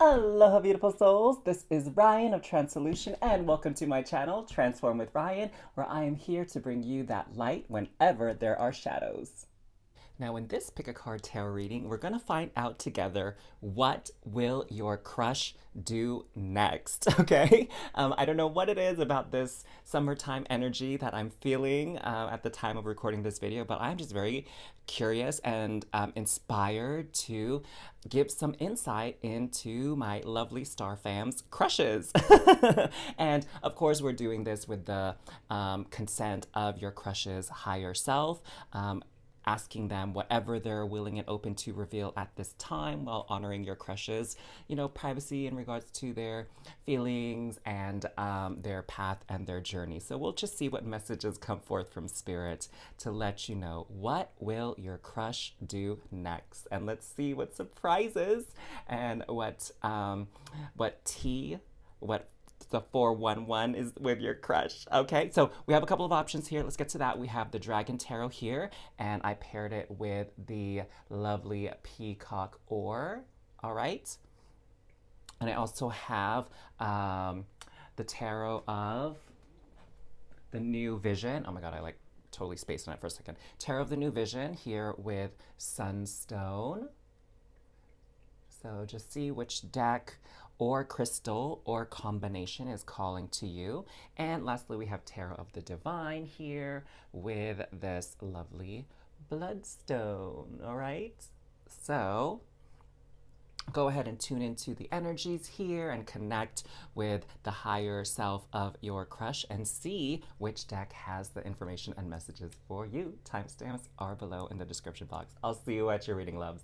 Aloha, beautiful souls. This is Ryan of tranSOULution, and welcome to my channel, Transform with Ryan, where I am here to bring you that light whenever there are shadows. Now, in this pick a card tarot reading, we're going to find out together what will your crush do next, okay? I don't know what it is about this summertime energy that I'm feeling at the time of recording this video, but I'm just very curious and inspired to give some insight into my lovely star fam's crushes. And of course, we're doing this with the consent of your crush's higher self. Asking them whatever they're willing and open to reveal at this time while honoring your crush's, privacy in regards to their feelings and their path and their journey. So we'll just see what messages come forth from spirit to let you know what will your crush do next. And let's see what surprises and what the 411 is with your crush. Okay, so we have a couple of options here. Let's get to that. We have the Dragon Tarot here, and I paired it with the lovely Peacock Ore. All right. And I also have the Tarot of the New Vision. Oh my God, I totally spaced on it for a second. Tarot of the New Vision here with Sunstone. So just see which deck or crystal or combination is calling to you. And lastly, we have Tarot of the Divine here with this lovely Bloodstone. All right. So go ahead and tune into the energies here and connect with the higher self of your crush and see which deck has the information and messages for you. Timestamps are below in the description box. I'll see you at your reading, loves.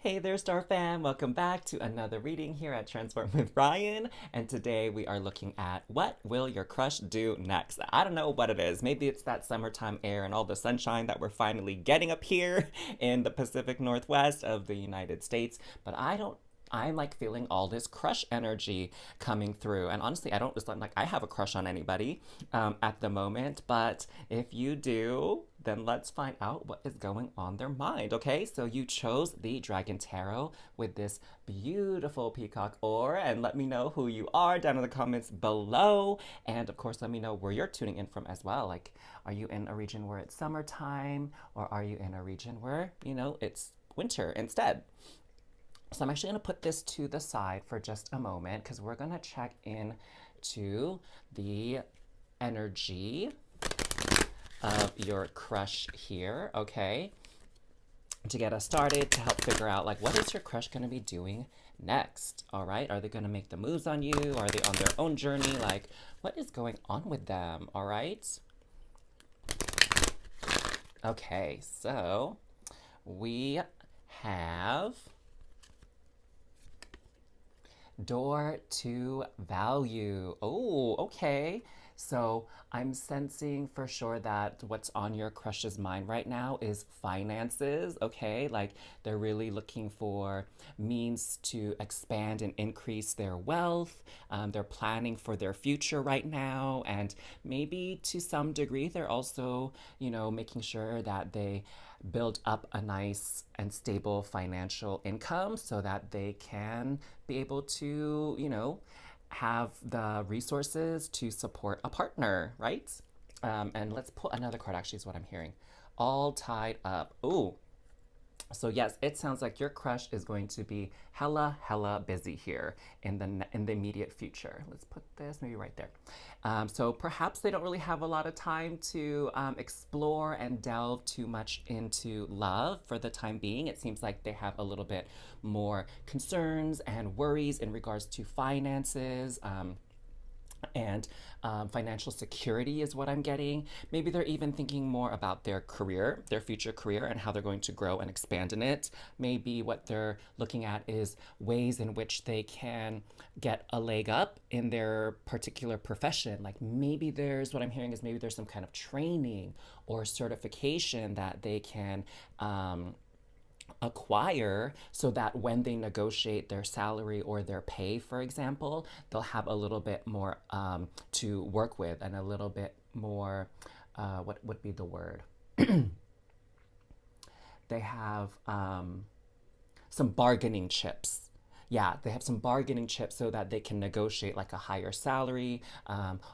Hey there, Star Fam! Welcome back to another reading here at Transform with Ryan. And today we are looking at what will your crush do next? I don't know what it is. Maybe it's that summertime air and all the sunshine that we're finally getting up here in the Pacific Northwest of the United States. But I'm feeling all this crush energy coming through. And honestly, it's not like I have a crush on anybody at the moment. But if you do, then let's find out what is going on their mind, okay? So you chose the Dragon Tarot with this beautiful Peacock Ore, and let me know who you are down in the comments below. And of course, let me know where you're tuning in from as well. Are you in a region where it's summertime, or are you in a region where, it's winter instead? So I'm actually going to put this to the side for just a moment because we're going to check in to the energy of your crush here, okay? To get us started, to help figure out what is your crush going to be doing next, all right? Are they going to make the moves on you? Are they on their own journey? What is going on with them, all right? Okay, so we have Door to Value. Oh, okay. So I'm sensing for sure that what's on your crush's mind right now is finances, okay? They're really looking for means to expand and increase their wealth. They're planning for their future right now. And maybe to some degree, they're also, making sure that they build up a nice and stable financial income so that they can be able to, have the resources to support a partner, right? And let's pull another card, actually, is what I'm hearing. All tied up. Ooh. So yes, it sounds like your crush is going to be hella busy here in the immediate future. Let's put this maybe right there. So perhaps they don't really have a lot of time to explore and delve too much into love for the time being. It seems like they have a little bit more concerns and worries in regards to finances. And financial security is what I'm getting. Maybe they're even thinking more about their career, their future career, and how they're going to grow and expand in it. Maybe what they're looking at is ways in which they can get a leg up in their particular profession. Maybe what I'm hearing is maybe there's some kind of training or certification that they can acquire so that when they negotiate their salary or their pay, for example, they'll have a little bit more to work with and a little bit more, what would be the word? They have some bargaining chips, yeah, they have some bargaining chips so that they can negotiate like a higher salary,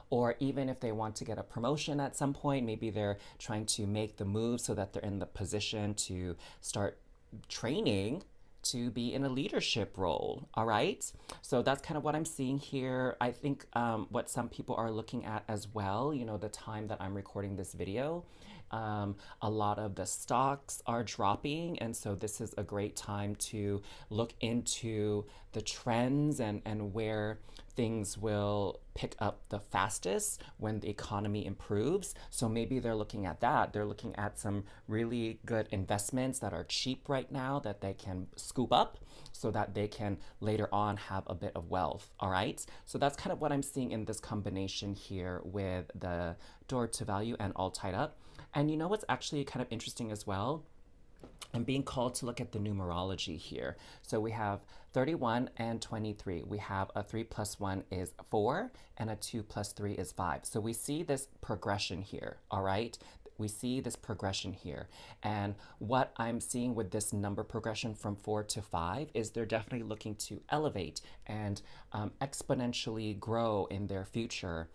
or even if they want to get a promotion at some point, maybe they're trying to make the move so that they're in the position to start training to be in a leadership role. All right. So that's kind of what I'm seeing here. I think what some people are looking at as well, you know, the time that I'm recording this video, a lot of the stocks are dropping. And so this is a great time to look into the trends and where things will pick up the fastest when the economy improves. So maybe they're looking at that. They're looking at some really good investments that are cheap right now that they can scoop up so that they can later on have a bit of wealth. All right. So that's kind of what I'm seeing in this combination here with the door to value and all tied up. And you know what's actually kind of interesting as well? I'm being called to look at the numerology here. So we have 31 and 23. We have a 3 plus 1 is 4, and a 2 plus 3 is 5. So we see this progression here, all right? We see this progression here. And what I'm seeing with this number progression from 4 to 5 is they're definitely looking to elevate and exponentially grow in their future.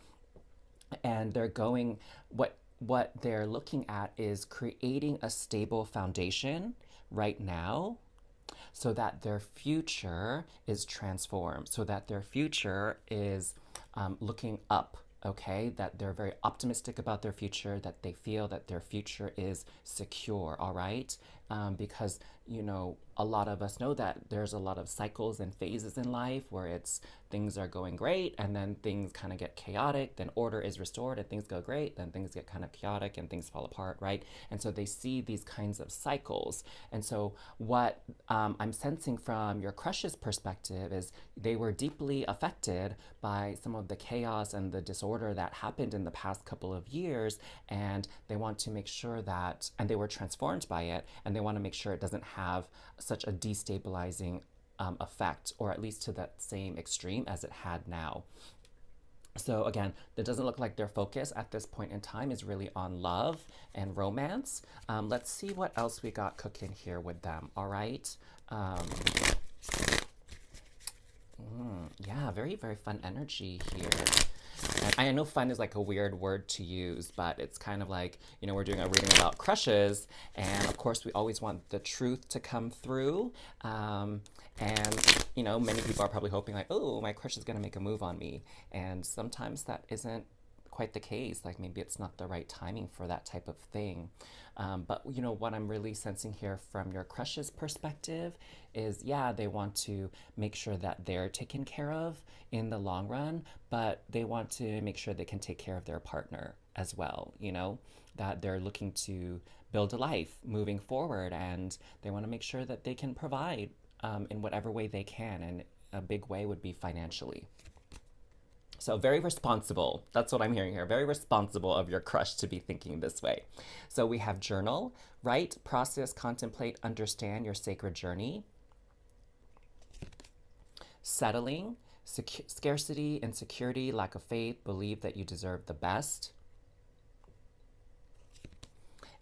And they're going, what they're looking at is creating a stable foundation right now so that their future is transformed, so that their future is looking up, okay? That they're very optimistic about their future, that they feel that their future is secure, all right? Because, you know, a lot of us know that there's a lot of cycles and phases in life where it's things are going great and then things kind of get chaotic, then order is restored and things go great, then things get kind of chaotic and things fall apart, right? And so they see these kinds of cycles. And so what I'm sensing from your crush's perspective is they were deeply affected by some of the chaos and the disorder that happened in the past couple of years, and they want to make sure that, and they were transformed by it, and they want to make sure it doesn't have such a destabilizing effect, or at least to that same extreme as it had now. So again, it doesn't look like their focus at this point in time is really on love and romance. Let's see what else we got cooking here with them. All right. Yeah, very, very fun energy here. And I know fun is like a weird word to use, but it's kind of like, you know, we're doing a reading about crushes, and of course we always want the truth to come through. And, you know, many people are probably hoping like, oh, my crush is going to make a move on me. And sometimes that isn't quite the case. Like maybe it's not the right timing for that type of thing. But you know what I'm really sensing here from your crush's perspective is, yeah, they want to make sure that they're taken care of in the long run, but they want to make sure they can take care of their partner as well, you know, that they're looking to build a life moving forward, and they want to make sure that they can provide in whatever way they can, and a big way would be financially. So very responsible. That's what I'm hearing here. Very responsible of your crush to be thinking this way. So we have journal, write, process, contemplate, understand your sacred journey. Settling, scarcity, insecurity, lack of faith, believe that you deserve the best.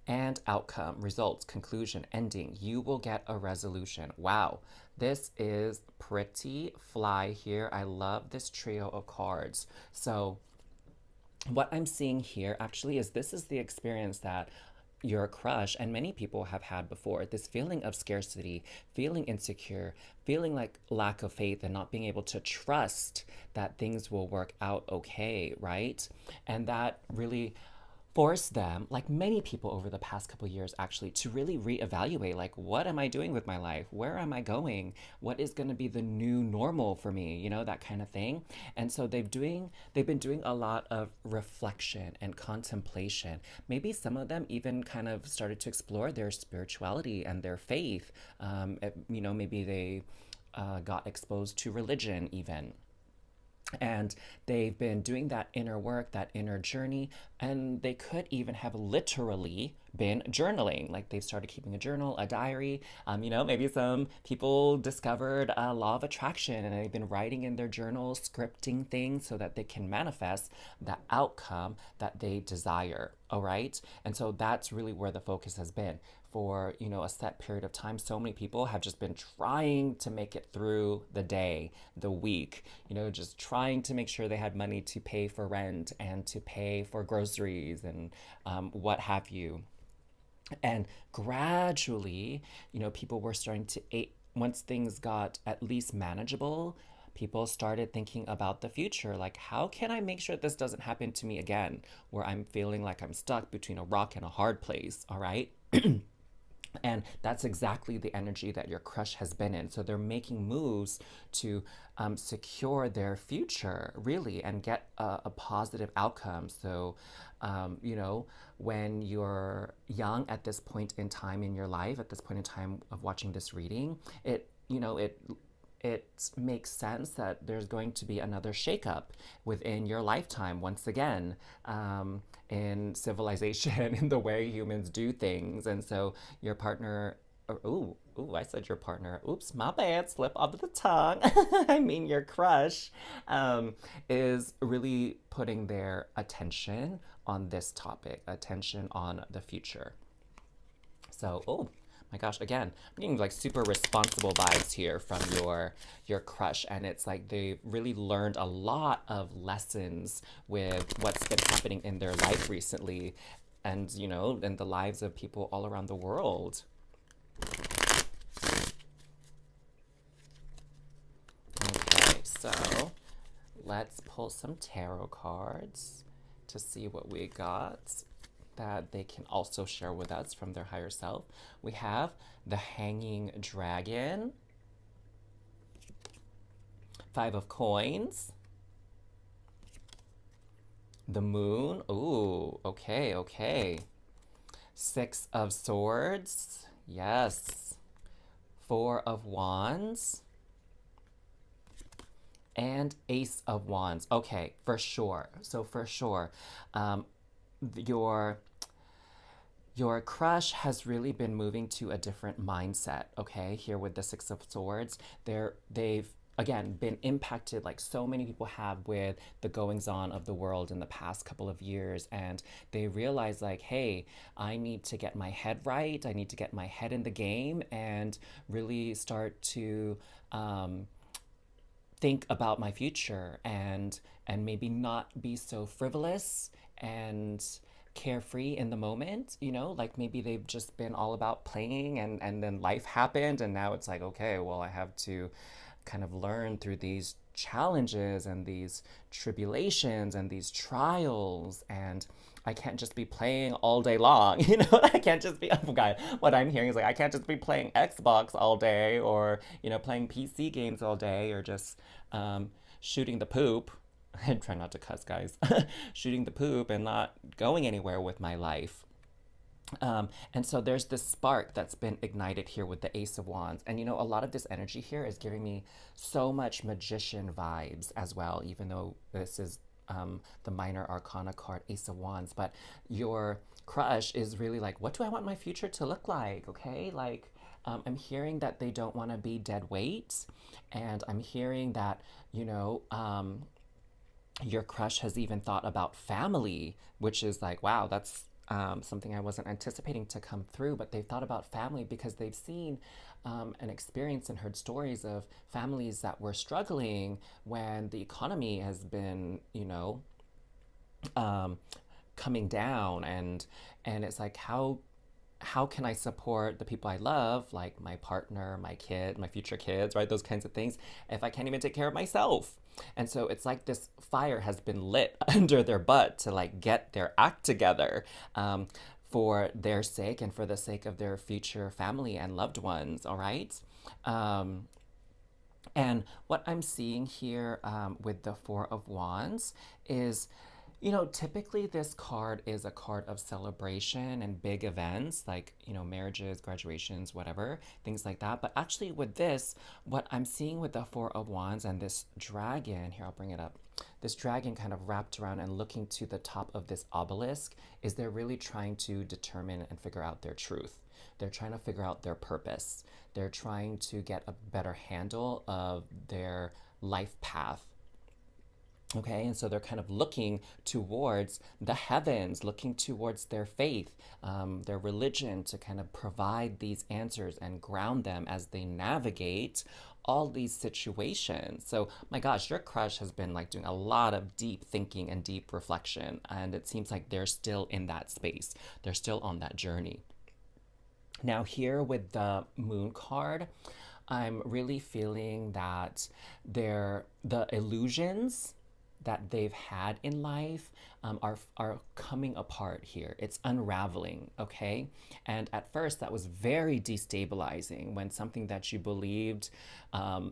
And outcome, results, conclusion, ending. You will get a resolution. Wow, this is pretty fly here. I love this trio of cards. So what I'm seeing here actually is this is the experience that your crush and many people have had before, this feeling of scarcity, feeling insecure, feeling like lack of faith and not being able to trust that things will work out okay, right? And that really force them, like many people over the past couple of years actually, to really reevaluate, like, what am I doing with my life? Where am I going? What is going to be the new normal for me? You know, that kind of thing. And so they've been doing a lot of reflection and contemplation. Maybe some of them even kind of started to explore their spirituality and their faith. You know, maybe they got exposed to religion even. And they've been doing that inner work, that inner journey, and they could even have literally been journaling. Like they've started keeping a journal, a diary. Maybe some people discovered a law of attraction and they've been writing in their journal, scripting things so that they can manifest the outcome that they desire. All right. And so that's really where the focus has been for, a set period of time. So many people have just been trying to make it through the day, the week, just trying to make sure they had money to pay for rent and to pay for groceries and what have you. And gradually, people were starting to, once things got at least manageable, people started thinking about the future. Like, how can I make sure this doesn't happen to me again, where I'm feeling like I'm stuck between a rock and a hard place? All right. And that's exactly the energy that your crush has been in. So they're making moves to secure their future, really, and get a positive outcome. So, when you're young at this point in time in your life, at this point in time of watching this reading, it makes sense that there's going to be another shakeup within your lifetime once again, in civilization, in the way humans do things. And so your partner, I said your partner. Oops, my bad, slip of the tongue. I mean, your crush is really putting their attention on this topic, attention on the future. So, oh my gosh, again, I'm getting like super responsible vibes here from your crush, and it's like they really learned a lot of lessons with what's been happening in their life recently, and in the lives of people all around the world. Okay, so let's pull some tarot cards to see what we got that they can also share with us from their higher self. We have the Hanging Dragon, Five of Coins, the Moon. Ooh, okay, okay. Six of Swords. Yes. Four of Wands. And Ace of Wands. Okay, for sure. So for sure, your your crush has really been moving to a different mindset. Okay, here with the Six of Swords, they've again been impacted like so many people have with the goings on of the world in the past couple of years, and they realize like, hey, I need to get my head right, I need to get my head in the game and really start to think about my future and maybe not be so frivolous and carefree in the moment, like maybe they've just been all about playing and then life happened and now it's like, okay, well, I have to kind of learn through these challenges and these tribulations and these trials, and I can't just be playing all day long. I can't just be, oh God, what I'm hearing is like, I can't just be playing Xbox all day or, playing PC games all day or just shooting the poop. I try not to cuss, guys. Shooting the poop and not going anywhere with my life. And so there's this spark that's been ignited here with the Ace of Wands. And a lot of this energy here is giving me so much magician vibes as well, even though this is the minor arcana card, Ace of Wands. But your crush is really like, what do I want my future to look like? Okay, like I'm hearing that they don't want to be dead weight. And I'm hearing that, your crush has even thought about family, which is like, wow, that's something I wasn't anticipating to come through, but they've thought about family because they've seen and experienced and heard stories of families that were struggling when the economy has been, coming down, and it's like, how can I support the people I love, like my partner, my kid, my future kids, right? Those kinds of things, if I can't even take care of myself. And so it's like this fire has been lit under their butt to like get their act together, for their sake and for the sake of their future family and loved ones, all right? And what I'm seeing here with the Four of Wands is Typically this card is a card of celebration and big events like, marriages, graduations, whatever, things like that. But actually, with this, what I'm seeing with the Four of Wands and this dragon, here, I'll bring it up. This dragon kind of wrapped around and looking to the top of this obelisk is they're really trying to determine and figure out their truth. They're trying to figure out their purpose. They're trying to get a better handle of their life path. Okay, and so they're kind of looking towards the heavens, looking towards their faith, their religion to kind of provide these answers and ground them as they navigate all these situations. So, my gosh, your crush has been like doing a lot of deep thinking and deep reflection, and it seems like they're still in that space. They're still on that journey. Now, here with the moon card, I'm really feeling that the illusions that they've had in life are coming apart here. It's unraveling, okay? And at first, that was very destabilizing when something that you believed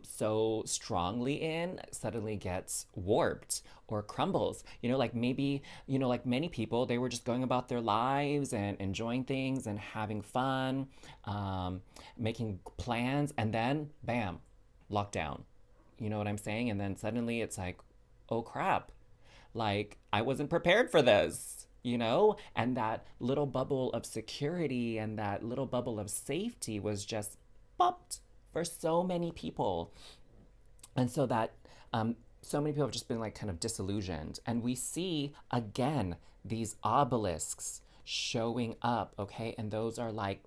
so strongly in suddenly gets warped or crumbles. Like maybe, like many people, they were just going about their lives and enjoying things and having fun, making plans, and then bam, lockdown. You know what I'm saying? And then suddenly it's like, oh crap, like I wasn't prepared for this, And that little bubble of security and that little bubble of safety was just popped for so many people. And so that so many people have just been like kind of disillusioned. And we see again these obelisks showing up, okay? And those are like,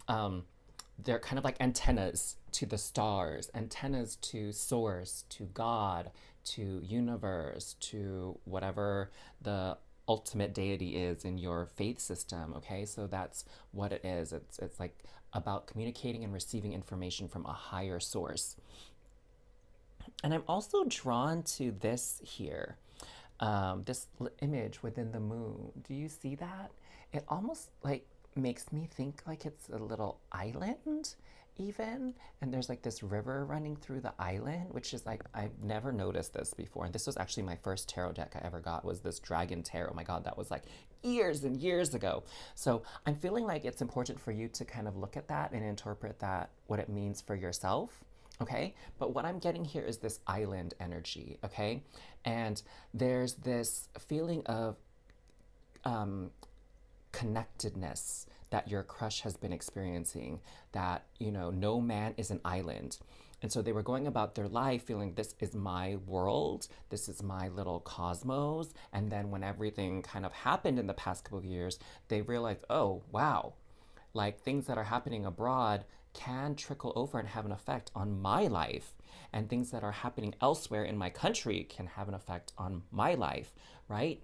they're kind of like antennas to the stars, antennas to source, to God, to universe, to whatever the ultimate deity is in your faith system, okay? So that's what it is. It's like about communicating and receiving information from a higher source. And I'm also drawn to this here, this image within the moon. Do you see that? It almost like makes me think like it's a little island even, and there's like this river running through the island, which is like, I've never noticed this before. And this was actually my first tarot deck I ever got, was this dragon tarot. Oh my god, that was like years and years ago. So I'm feeling like it's important for you to kind of look at that and interpret that, what it means for yourself. Okay, but what I'm getting here is this island energy, okay? And there's this feeling of connectedness that your crush has been experiencing, that, no man is an island. And so they were going about their life feeling, this is my world, this is my little cosmos. And then when everything kind of happened in the past couple of years, they realized, oh, wow, like things that are happening abroad can trickle over and have an effect on my life. And things that are happening elsewhere in my country can have an effect on my life, right?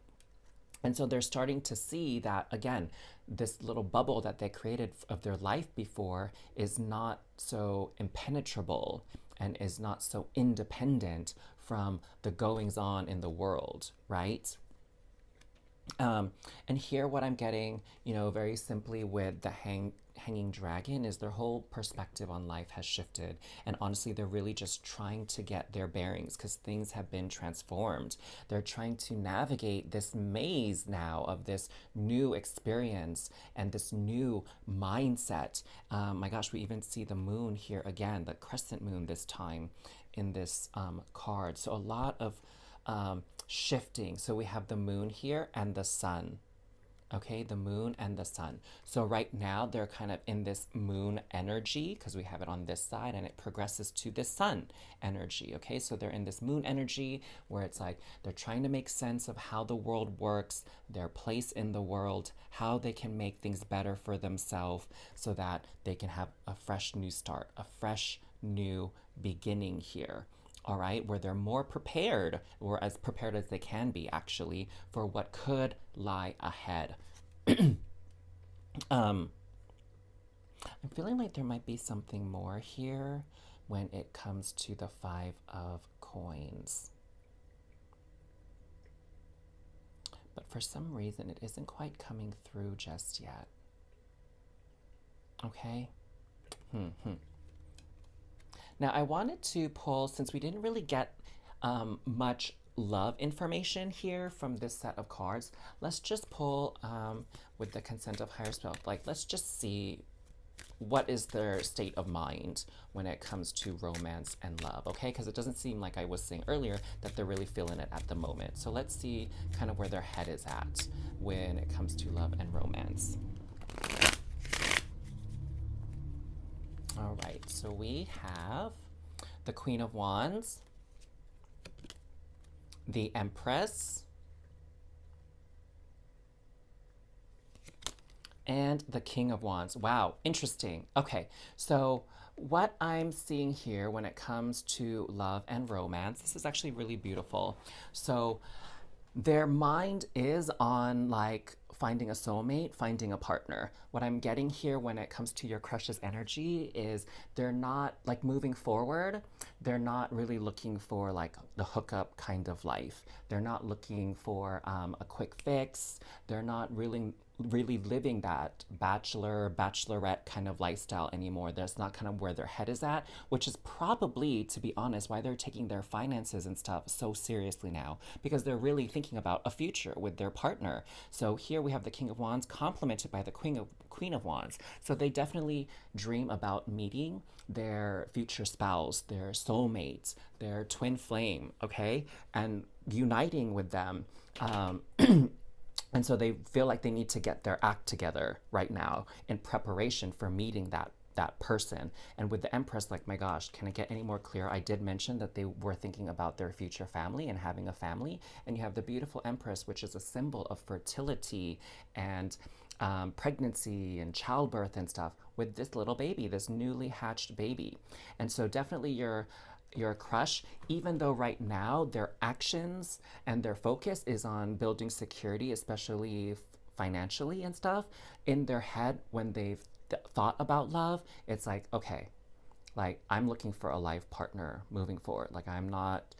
And so they're starting to see that, again, this little bubble that they created of their life before is not so impenetrable and is not so independent from the goings on in the world, right? And here what I'm getting, very simply with the hanging dragon is their whole perspective on life has shifted. And honestly, they're really just trying to get their bearings because things have been transformed. They're trying to navigate this maze now of this new experience and this new mindset. My gosh, we even see the moon here again, the crescent moon this time in this card. So a lot of shifting. So we have the moon here and the sun. Okay, the moon and the sun. So right now they're kind of in this moon energy because we have it on this side and it progresses to this sun energy. Okay, so they're in this moon energy where it's like they're trying to make sense of how the world works, their place in the world, how they can make things better for themselves so that they can have a fresh new start, a fresh new beginning here. All right, where they're more prepared, or as prepared as they can be actually, for what could lie ahead. I'm feeling like there might be something more here when it comes to the Five of Coins. But for some reason, it isn't quite coming through just yet. Okay? Now, I wanted to pull, since we didn't really get much love information here from this set of cards. Let's just pull, with the consent of higher self, like let's just see what is their state of mind when it comes to romance and love, okay? Because it doesn't seem like I was saying earlier that they're really feeling it at the moment. So let's see kind of where their head is at when it comes to love and romance. All right, so we have the Queen of Wands, the Empress, and the King of Wands. Wow, interesting. Okay, so what I'm seeing here when it comes to love and romance, this is actually really beautiful. So their mind is on like finding a soulmate, finding a partner. What I'm getting here when it comes to your crush's energy is they're not like moving forward. They're not really looking for like the hookup kind of life. They're not looking for a quick fix. They're not really living that bachelorette kind of lifestyle anymore. That's not kind of where their head is at, which is probably, to be honest, why they're taking their finances and stuff so seriously now, because they're really thinking about a future with their partner. So here we have the King of Wands complemented by the Queen of Wands. So they definitely dream about meeting their future spouse, their soulmates, their twin flame, okay, and uniting with them. And so they feel like they need to get their act together right now in preparation for meeting that person. And with the Empress, like, my gosh, can it get any more clear? I did mention that they were thinking about their future family and having a family. And you have the beautiful Empress, which is a symbol of fertility and pregnancy and childbirth and stuff, with this little baby, this newly hatched baby. And so definitely your crush, even though right now their actions and their focus is on building security, especially financially and stuff, in their head when they've thought about love, it's like, okay, like I'm looking for a life partner moving forward. Like I'm not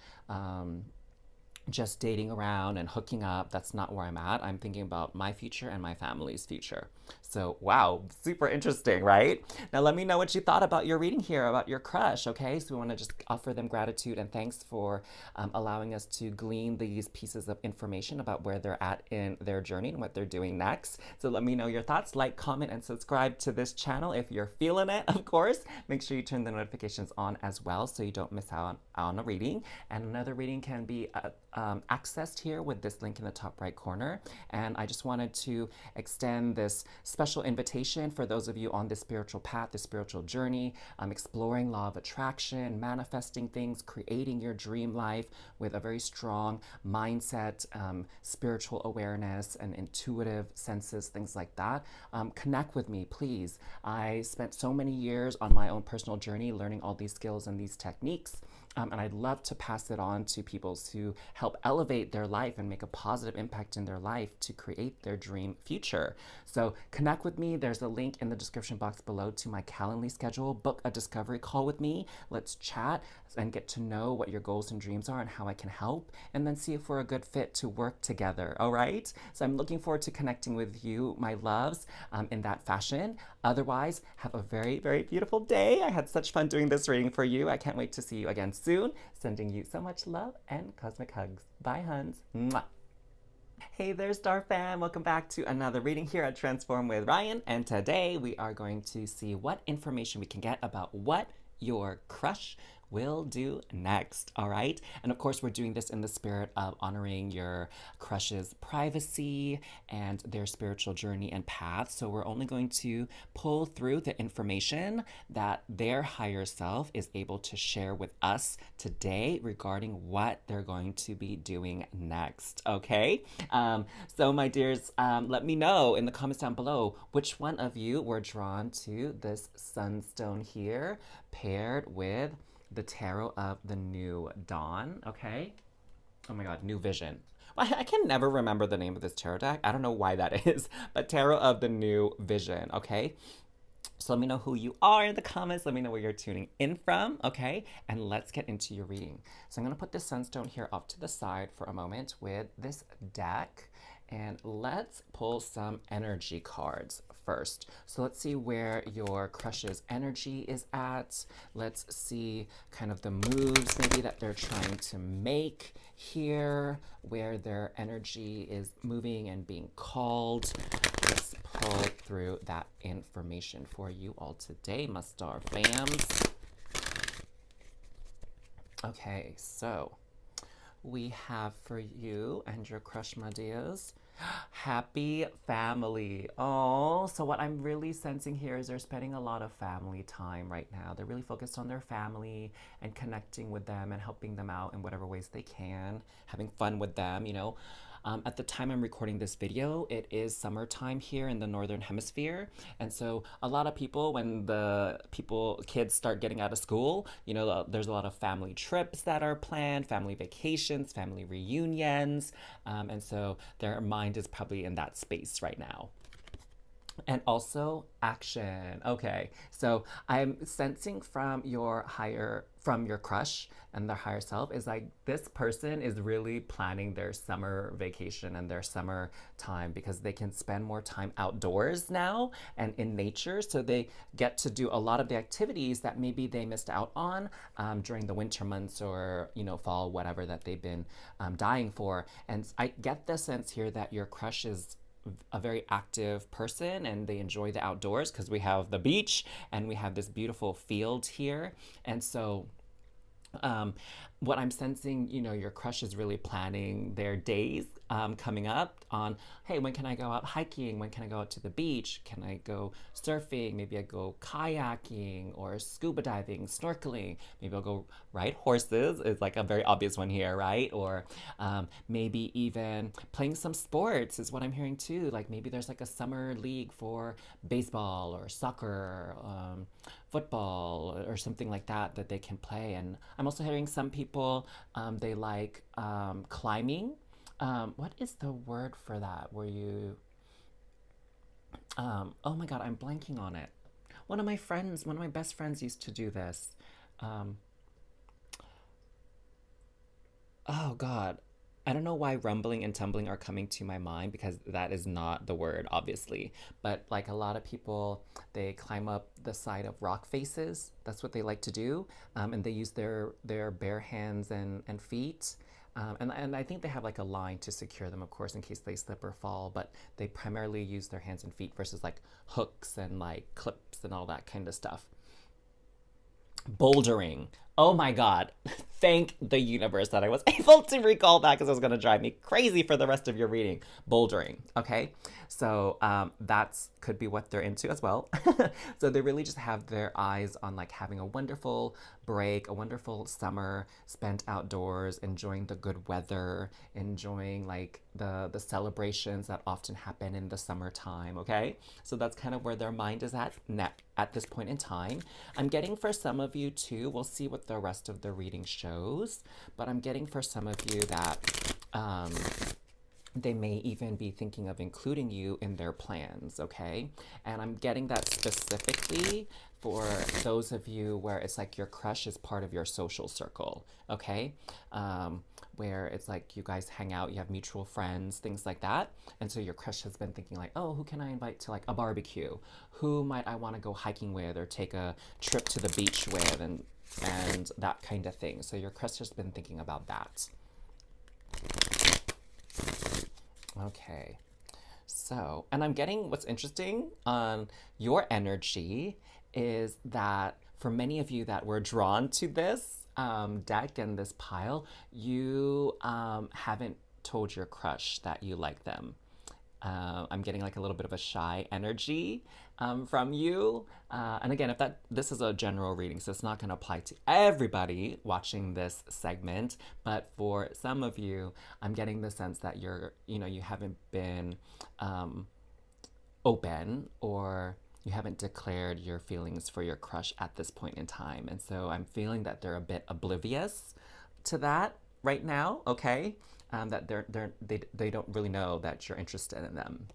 just dating around and hooking up. That's not where I'm at. I'm thinking about my future and my family's future. So, wow, super interesting, right? Now, let me know what you thought about your reading here, about your crush, okay? So we want to just offer them gratitude and thanks for allowing us to glean these pieces of information about where they're at in their journey and what they're doing next. So let me know your thoughts. Like, comment, and subscribe to this channel if you're feeling it, of course. Make sure you turn the notifications on as well so you don't miss out on a reading. And another reading can be accessed here with this link in the top right corner. And I just wanted to extend this special invitation for those of you on this spiritual path, this spiritual journey, exploring law of attraction, manifesting things, creating your dream life with a very strong mindset, spiritual awareness, and intuitive senses, things like that. Connect with me, please. I spent so many years on my own personal journey learning all these skills and these techniques. And I'd love to pass it on to people to help elevate their life and make a positive impact in their life to create their dream future. So connect with me. There's a link in the description box below to my Calendly schedule. Book a discovery call with me. Let's chat and get to know what your goals and dreams are and how I can help, and then see if we're a good fit to work together, all right? So I'm looking forward to connecting with you, my loves, in that fashion. Otherwise, have a very, very beautiful day. I had such fun doing this reading for you. I can't wait to see you again soon. Sending you so much love and cosmic hugs. Bye, huns. Mwah. Hey there, Star Fam. Welcome back to another reading here at Transform with Ryan. And today we are going to see what information we can get about what your crush will do next, all right? And of course, we're doing this in the spirit of honoring your crush's privacy and their spiritual journey and path. So we're only going to pull through the information that their higher self is able to share with us today regarding what they're going to be doing next, okay? So my dears, let me know in the comments down below which one of you were drawn to this Sunstone here paired with the Tarot of the New Dawn, okay? Oh my God, New Vision. I can never remember the name of this tarot deck. I don't know why that is, but Tarot of the New Vision, okay? So let me know who you are in the comments. Let me know where you're tuning in from, okay? And let's get into your reading. So I'm gonna put this Sunstone here off to the side for a moment with this deck, and let's pull some energy cards first. So let's see where your crush's energy is at. Let's see kind of the moves maybe that they're trying to make here, where their energy is moving and being called. Let's pull through that information for you all today, my star fams. Okay, so we have for you and your crush, my dears, happy family. Oh, so what I'm really sensing here is they're spending a lot of family time right now. They're really focused on their family and connecting with them and helping them out in whatever ways they can, having fun with them, you know. At the time I'm recording this video, it is summertime here in the Northern Hemisphere. And so a lot of people, when kids start getting out of school, you know, there's a lot of family trips that are planned, family vacations, family reunions. And so their mind is probably in that space right now. And also action. Okay, so I'm sensing from your crush and their higher self is like this person is really planning their summer vacation and their summer time because they can spend more time outdoors now and in nature. So they get to do a lot of the activities that maybe they missed out on during the winter months or, you know, fall, whatever that they've been dying for. And I get the sense here that your crush is a very active person and they enjoy the outdoors because we have the beach and we have this beautiful field here. And so what I'm sensing, you know, your crush is really planning their days coming up on, hey, when can I go out hiking? When can I go out to the beach? Can I go surfing? Maybe I go kayaking or scuba diving, snorkeling. Maybe I'll go ride horses is like a very obvious one here, right? Or maybe even playing some sports is what I'm hearing too. Like maybe there's like a summer league for baseball or soccer, football or something like that that they can play. And I'm also hearing some people, they like climbing. What is the word for that? Where you, oh my God, I'm blanking on it. One of my best friends used to do this. Oh God. I don't know why rumbling and tumbling are coming to my mind because that is not the word, obviously. But like a lot of people, they climb up the side of rock faces. That's what they like to do. And they use their bare hands and feet. And I think they have like a line to secure them, of course, in case they slip or fall. But they primarily use their hands and feet versus like hooks and like clips and all that kind of stuff. Bouldering. Oh my God. Thank the universe that I was able to recall that because it was going to drive me crazy for the rest of your reading. Bouldering. Okay. So that's could be what they're into as well. So they really just have their eyes on like having a wonderful break, a wonderful summer spent outdoors, enjoying the good weather, enjoying like the celebrations that often happen in the summertime. Okay. So that's kind of where their mind is at this point in time. I'm getting for some of you too, we'll see what the rest of the reading shows, but I'm getting for some of you that they may even be thinking of including you in their plans, okay? And I'm getting that specifically for those of you where it's like your crush is part of your social circle, okay? Where it's like you guys hang out, you have mutual friends, things like that. And so your crush has been thinking like, oh, who can I invite to like a barbecue? Who might I want to go hiking with or take a trip to the beach with and that kind of thing. So your crush has been thinking about that. Okay. So, and I'm getting what's interesting on your energy is that for many of you that were drawn to this deck and this pile, you haven't told your crush that you like them. I'm getting like a little bit of a shy energy from you. And again, this is a general reading, so it's not going to apply to everybody watching this segment. But for some of you, I'm getting the sense that you haven't been open or you haven't declared your feelings for your crush at this point in time. And so I'm feeling that they're a bit oblivious to that right now, okay? That they don't really know that you're interested in them.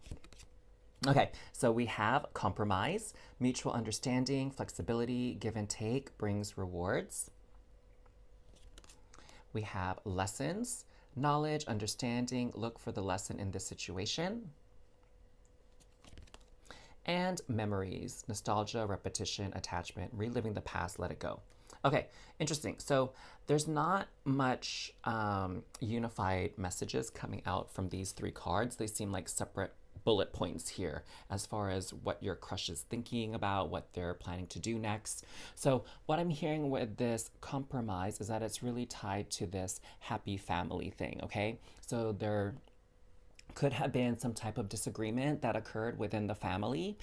Okay, so we have compromise, mutual understanding, flexibility, give and take brings rewards. We have lessons, knowledge, understanding, look for the lesson in this situation. And memories, nostalgia, repetition, attachment, reliving the past, let it go. Okay, interesting. So there's not much unified messages coming out from these three cards. They seem like separate bullet points here as far as what your crush is thinking about, what they're planning to do next. So what I'm hearing with this compromise is that it's really tied to this happy family thing, okay? So they're could have been some type of disagreement that occurred within the family.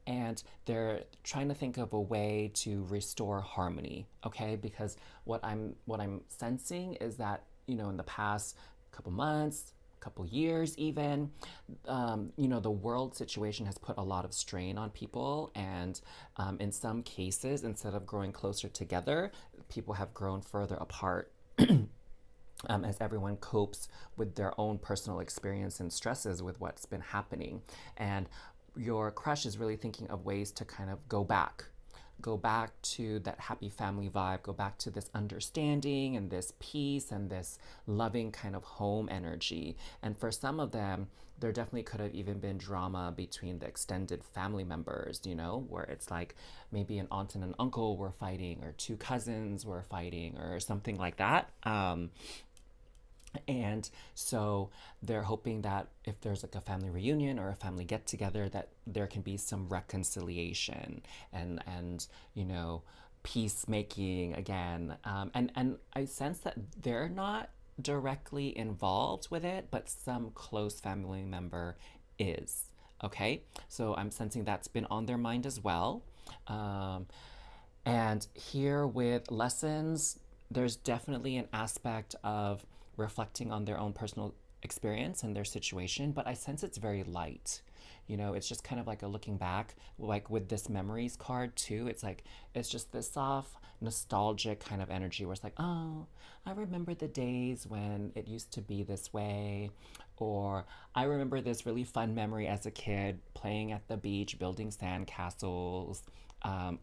And they're trying to think of a way to restore harmony, okay? Because what I'm sensing is that, in the past couple months, couple years even, the world situation has put a lot of strain on people, and in some cases, instead of growing closer together, people have grown further apart. As everyone copes with their own personal experience and stresses with what's been happening. And your crush is really thinking of ways to kind of go back to that happy family vibe, go back to this understanding and this peace and this loving kind of home energy. And for some of them, there definitely could have even been drama between the extended family members, where it's like maybe an aunt and an uncle were fighting, or two cousins were fighting, or something like that. And so they're hoping that if there's like a family reunion or a family get together, that there can be some reconciliation and peacemaking again. And I sense that they're not directly involved with it, but some close family member is. Okay, so I'm sensing that's been on their mind as well. Um, and here with lessons, there's definitely an aspect of reflecting on their own personal experience and their situation, but I sense it's very light. It's just kind of like a looking back, like with this memories card too. It's like, it's just this soft, nostalgic kind of energy where it's like, oh, I remember the days when it used to be this way. Or I remember this really fun memory as a kid playing at the beach, building sand castles.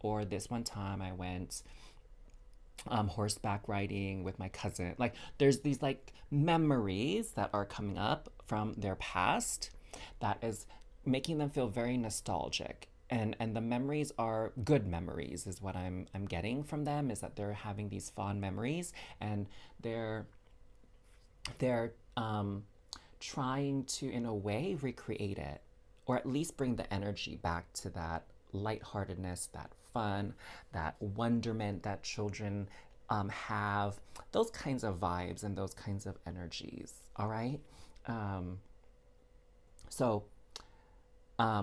Or this one time I went horseback riding with my cousin. Like, there's these like memories that are coming up from their past that is making them feel very nostalgic. And the memories are good memories, is what I'm getting from them, is that they're having these fond memories, and they're trying to, in a way, recreate it, or at least bring the energy back to that lightheartedness, that fun, that wonderment that children have, those kinds of vibes and those kinds of energies. All right. Um, so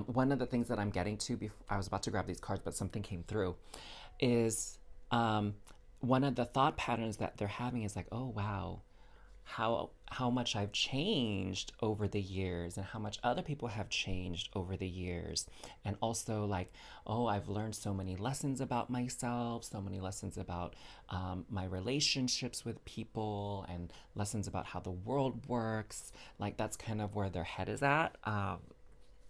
one of the things that I'm getting to, before I was about to grab these cards, but something came through, is one of the thought patterns that they're having is like, oh wow, how much I've changed over the years, and how much other people have changed over the years. And also like, oh, I've learned so many lessons about myself, so many lessons about my relationships with people, and lessons about how the world works. Like, that's kind of where their head is at.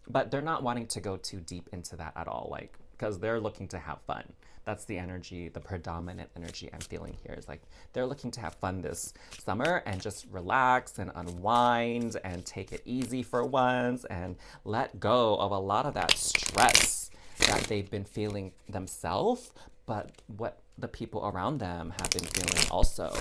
But they're not wanting to go too deep into that at all, like, because they're looking to have fun. That's the energy, the predominant energy I'm feeling here, is like they're looking to have fun this summer and just relax and unwind and take it easy for once and let go of a lot of that stress that they've been feeling themselves, but what the people around them have been feeling also.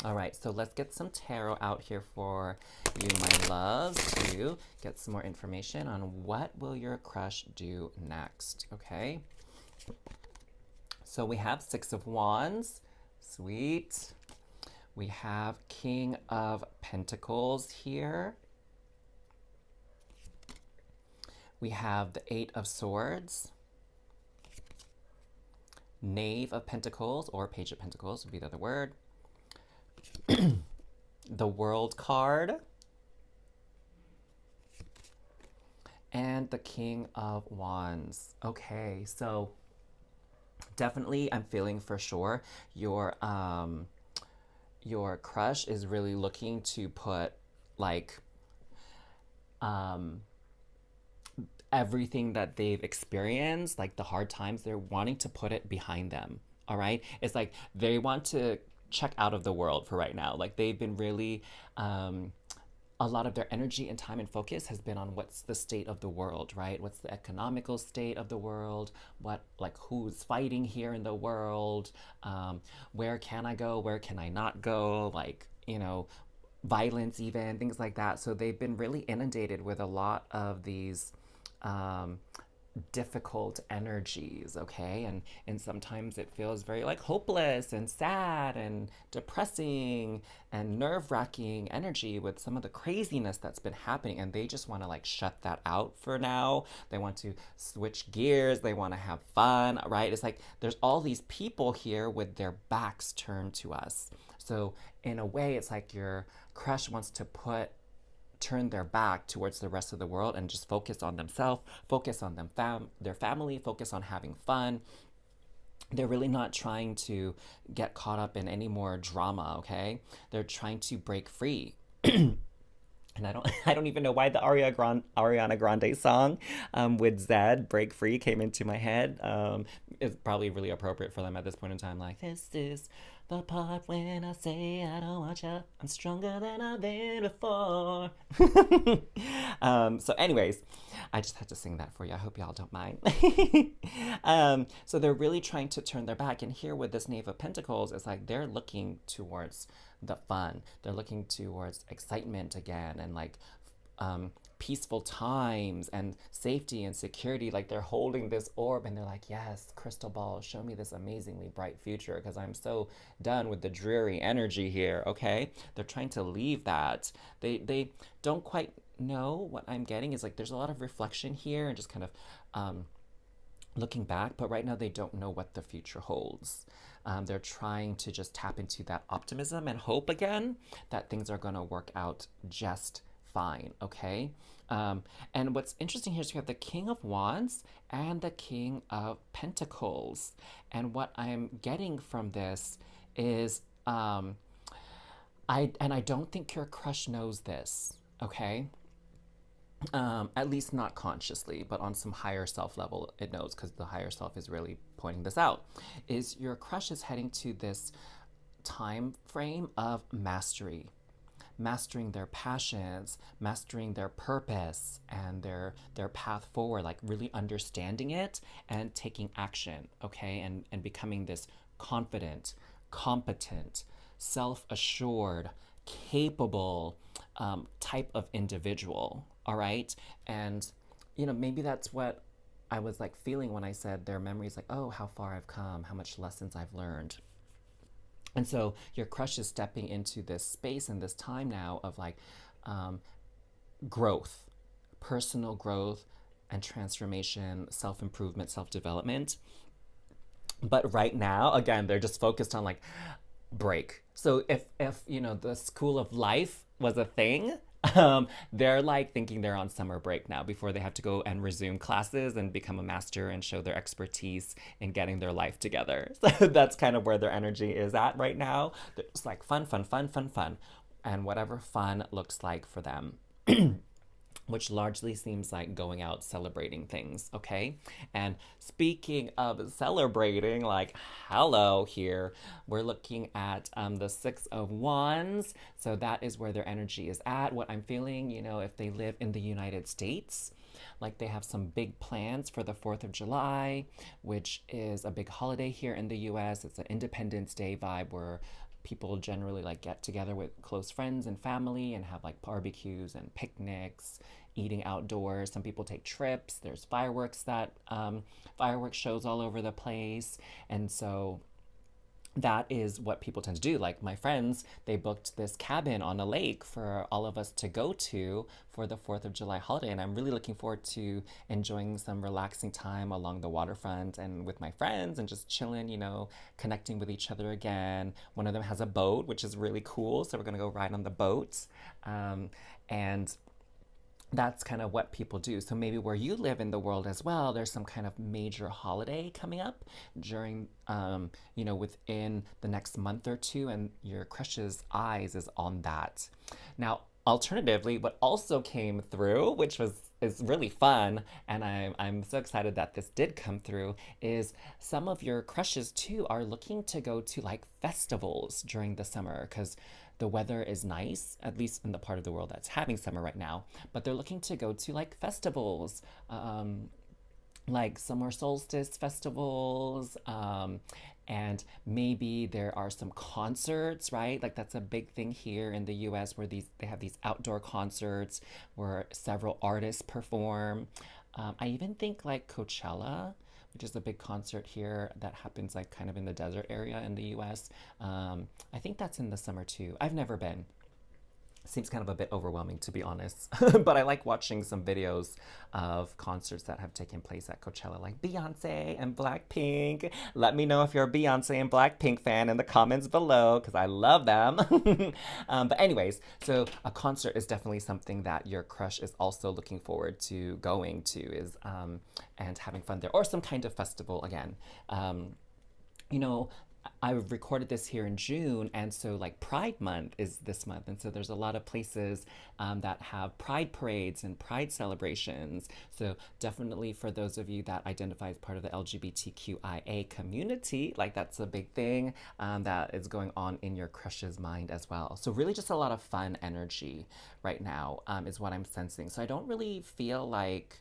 All right, so let's get some tarot out here for you, my loves, to get some more information on what will your crush do next, okay? So we have Six of Wands, sweet. We have King of Pentacles here. We have the Eight of Swords, Knave of Pentacles, or Page of Pentacles would be the other word. The World card, and the King of Wands. Okay, so definitely I'm feeling for sure your crush is really looking to put like everything that they've experienced, like the hard times, they're wanting to put it behind them. All right, it's like they want to check out of the world for right now. Like, they've been really a lot of their energy and time and focus has been on what's the state of the world, right? What's the economical state of the world? What, like, who's fighting here in the world? Where can I go? Where can I not go? Like, violence, even things like that. So they've been really inundated with a lot of these um, difficult energies, okay? And sometimes it feels very like hopeless and sad and depressing and nerve-wracking energy with some of the craziness that's been happening, and they just want to like shut that out for now. They want to switch gears, they want to have fun, right? It's like there's all these people here with their backs turned to us. So in a way, it's like your crush wants to turn their back towards the rest of the world and just focus on themselves, focus on their family, focus on having fun. They're really not trying to get caught up in any more drama, okay? They're trying to break free. And I don't even know why the Ariana Grande song with Zed, Break Free, came into my head. It's probably really appropriate for them at this point in time. Like, this is the part when I say I don't want you. I'm stronger than I've been before. So anyways, I just had to sing that for you. I hope y'all don't mind. So they're really trying to turn their back. And here with this Knave of Pentacles, it's like they're looking towards the fun. They're looking towards excitement again, and like peaceful times and safety and security. Like they're holding this orb and they're like, yes, crystal ball, show me this amazingly bright future, because I'm so done with the dreary energy here, okay? They're trying to leave that. They don't quite know. What I'm getting is like there's a lot of reflection here and just kind of looking back, but right now they don't know what the future holds. They're trying to just tap into that optimism and hope again that things are going to work out just fine, okay? And what's interesting here is you have the King of Wands and the King of Pentacles. And what I'm getting from this is, I don't think your crush knows this, okay? At least not consciously, but on some higher self level, it knows, because the higher self is really pointing this out. Is your crush is heading to this time frame of mastery, mastering their passions, mastering their purpose and their path forward, like really understanding it and taking action, okay, and becoming this confident, competent, self-assured, capable type of individual. All right. And, maybe that's what I was like feeling when I said their memories, like, oh, how far I've come, how much lessons I've learned. And so your crush is stepping into this space and this time now of like growth, personal growth and transformation, self-improvement, self-development. But right now, again, they're just focused on like break. So if the school of life was a thing, they're like thinking they're on summer break now before they have to go and resume classes and become a master and show their expertise in getting their life together. So that's kind of where their energy is at right now. It's like fun, fun, fun, fun, fun, and whatever fun looks like for them. Which largely seems like going out celebrating things, okay? And speaking of celebrating, like, hello here, we're looking at the Six of Wands. So that is where their energy is at. What I'm feeling, if they live in the United States, like they have some big plans for the 4th of July, which is a big holiday here in the US. It's an Independence Day vibe where people generally like get together with close friends and family and have like barbecues and picnics, eating outdoors. Some people take trips. There's fireworks shows all over the place. And so that is what people tend to do. Like my friends, they booked this cabin on a lake for all of us to go to for the 4th of July holiday. And I'm really looking forward to enjoying some relaxing time along the waterfront and with my friends and just chilling, connecting with each other again. One of them has a boat, which is really cool. So we're going to go ride on the boat. And that's kind of what people do. So maybe where you live in the world as well, there's some kind of major holiday coming up during, within the next month or two, and your crush's eyes is on that. Now, alternatively, what also came through, which was is really fun, and I'm so excited that this did come through, is some of your crushes too are looking to go to like festivals during the summer because the weather is nice, at least in the part of the world that's having summer right now. But they're looking to go to like festivals, like summer solstice festivals, and maybe there are some concerts, right? Like that's a big thing here in the US where they have these outdoor concerts where several artists perform. I even think like Coachella, which is a big concert here that happens like kind of in the desert area in the US. I think that's in the summer too. I've never been. Seems kind of a bit overwhelming, to be honest. But I like watching some videos of concerts that have taken place at Coachella, like Beyonce and Blackpink. Let me know if you're a Beyonce and Blackpink fan in the comments below, because I love them. But anyways, so a concert is definitely something that your crush is also looking forward to going to, is and having fun there, or some kind of festival again. You know, I recorded this here in June, and so like Pride Month is this month, and so there's a lot of places that have Pride parades and Pride celebrations. So definitely for those of you that identify as part of the LGBTQIA community, like that's a big thing that is going on in your crush's mind as well. So really just a lot of fun energy right now is what I'm sensing. So I don't really feel like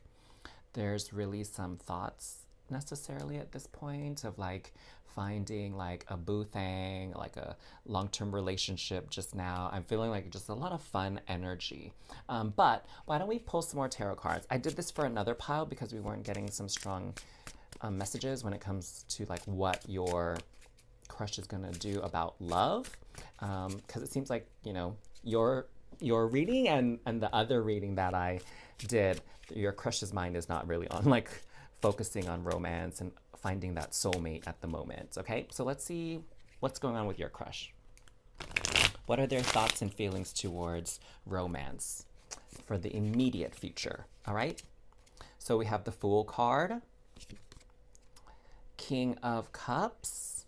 there's really some thoughts necessarily at this point of like finding like a boo thing, like a long-term relationship just now. I'm feeling like just a lot of fun energy. But why don't we pull some more tarot cards? I did this for another pile because we weren't getting some strong messages when it comes to like what your crush is gonna do about love. Because it seems like, you know, your reading and the other reading that I did, your crush's mind is not really on like focusing on romance and finding that soulmate at the moment. Okay, so let's see what's going on with your crush. What are their thoughts and feelings towards romance for the immediate future? All right, so we have the Fool card, King of Cups,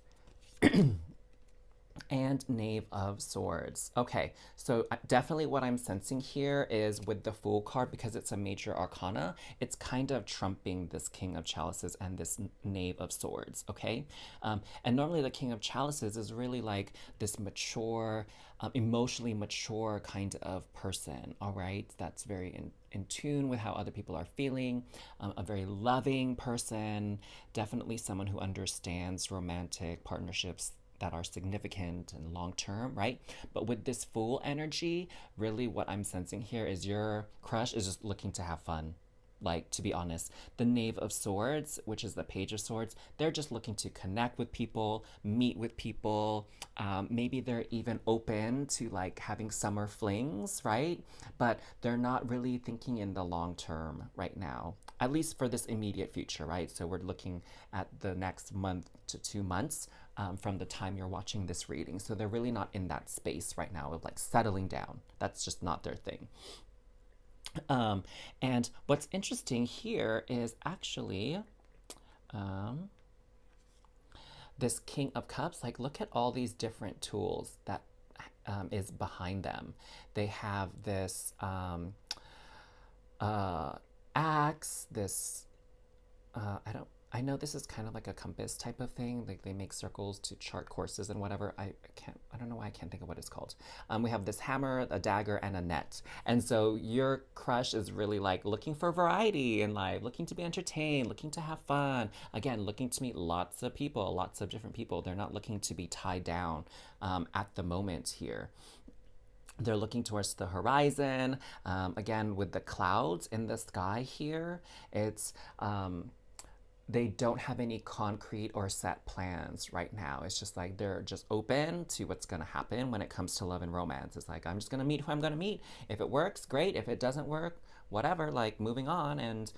and Knave of Swords. Okay, so definitely what I'm sensing here is with the Fool card, because it's a major arcana, it's kind of trumping this King of Chalices and this Knave of Swords, okay? And normally the King of Chalices is really like this mature, emotionally mature kind of person, all right? That's very in tune with how other people are feeling, a very loving person, definitely someone who understands romantic partnerships that are significant and long term, right? But with this Fool energy, really what I'm sensing here is your crush is just looking to have fun. Like, to be honest, the Knave of Swords, which is the Page of Swords, they're just looking to connect with people, meet with people. Maybe they're even open to like having summer flings, right? But they're not really thinking in the long term right now, at least for this immediate future, right? So we're looking at the next month to 2 months from the time you're watching this reading. So they're really not in that space right now of like settling down. That's just not their thing. And what's interesting here is actually this King of Cups. Like, look at all these different tools that is behind them. They have this axe, this I know this is kind of like a compass type of thing. Like they make circles to chart courses and whatever. I don't know why I can't think of what it's called. We have this hammer, a dagger, and a net. And so your crush is really like looking for variety in life, looking to be entertained, looking to have fun. Again, looking to meet lots of people, lots of different people. They're not looking to be tied down at the moment here. They're looking towards the horizon. Again, with the clouds in the sky here, it's they don't have any concrete or set plans right now. It's just like they're just open to what's going to happen when it comes to love and romance. It's like, I'm just going to meet who I'm going to meet. If it works, great. If it doesn't work, whatever, like moving on. And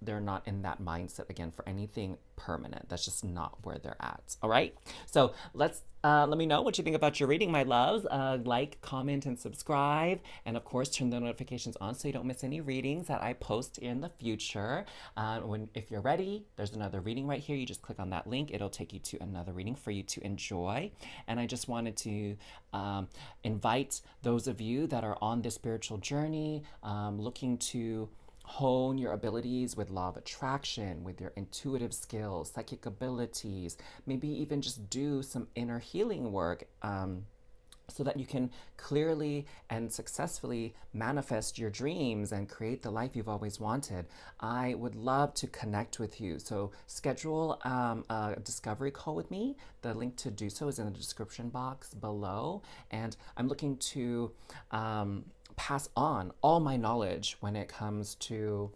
they're not in that mindset again for anything permanent. That's just not where they're at. All right. So let me know what you think about your reading, my loves. Like, comment, and subscribe. And of course, turn the notifications on so you don't miss any readings that I post in the future. If you're ready, there's another reading right here. You just click on that link. It'll take you to another reading for you to enjoy. And I just wanted to invite those of you that are on this spiritual journey, looking to hone your abilities with law of attraction, with your intuitive skills, psychic abilities, maybe even just do some inner healing work. So that you can clearly and successfully manifest your dreams and create the life you've always wanted. I would love to connect with you. So schedule a discovery call with me. The link to do so is in the description box below. And I'm looking to pass on all my knowledge when it comes to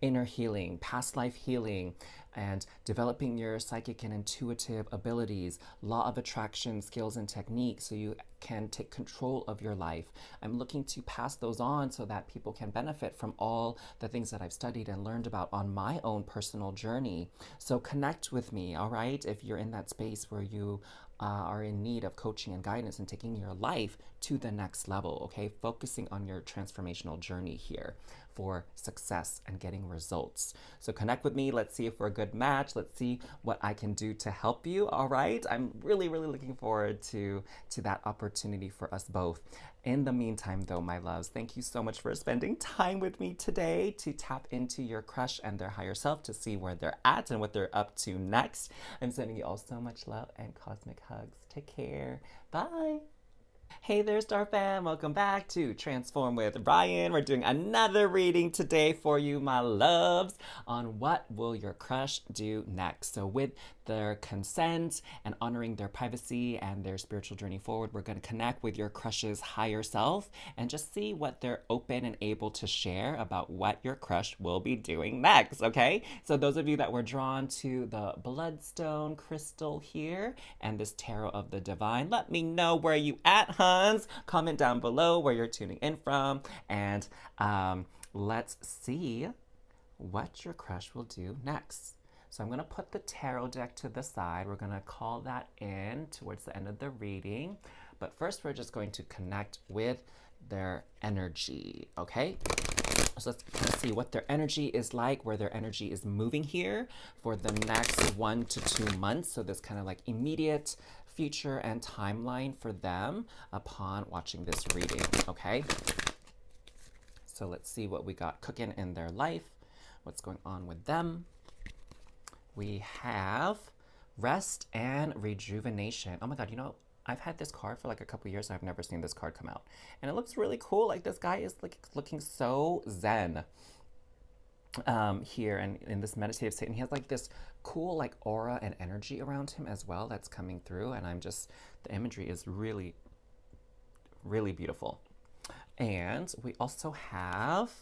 inner healing, past life healing, and developing your psychic and intuitive abilities, law of attraction skills and techniques so you can take control of your life. I'm looking to pass those on so that people can benefit from all the things that I've studied and learned about on my own personal journey. So connect with me, all right? If you're in that space where you are in need of coaching and guidance and taking your life to the next level, okay? Focusing on your transformational journey here for success and getting results. So connect with me. Let's see if we're a good match. Let's see what I can do to help you, all right? I'm really, really looking forward to that opportunity for us both. In the meantime, though, my loves, thank you so much for spending time with me today to tap into your crush and their higher self to see where they're at and what they're up to next. I'm sending you all so much love and cosmic hugs. Take care. Bye. Hey there, Star Fam. Welcome back to Transform with Brian. We're doing another reading today for you, my loves, on what will your crush do next. So with their consent and honoring their privacy and their spiritual journey forward, we're going to connect with your crush's higher self and just see what they're open and able to share about what your crush will be doing next, okay? So those of you that were drawn to the Bloodstone crystal here and this Tarot of the Divine, let me know where you at, Hans. Comment down below where you're tuning in from, and let's see what your crush will do next. So I'm going to put the tarot deck to the side. We're going to call that in towards the end of the reading. But first, we're just going to connect with their energy, okay? So let's kind of see what their energy is like, where their energy is moving here for the next 1 to 2 months. So this kind of like immediate future and timeline for them upon watching this reading, okay? So let's see what we got cooking in their life, what's going on with them. We have rest and rejuvenation. Oh my God, you know, I've had this card for like a couple years and I've never seen this card come out. And it looks really cool. Like this guy is like looking so zen here and in this meditative state. And he has like this cool like aura and energy around him as well that's coming through. And I'm just, the imagery is really, really beautiful. And we also have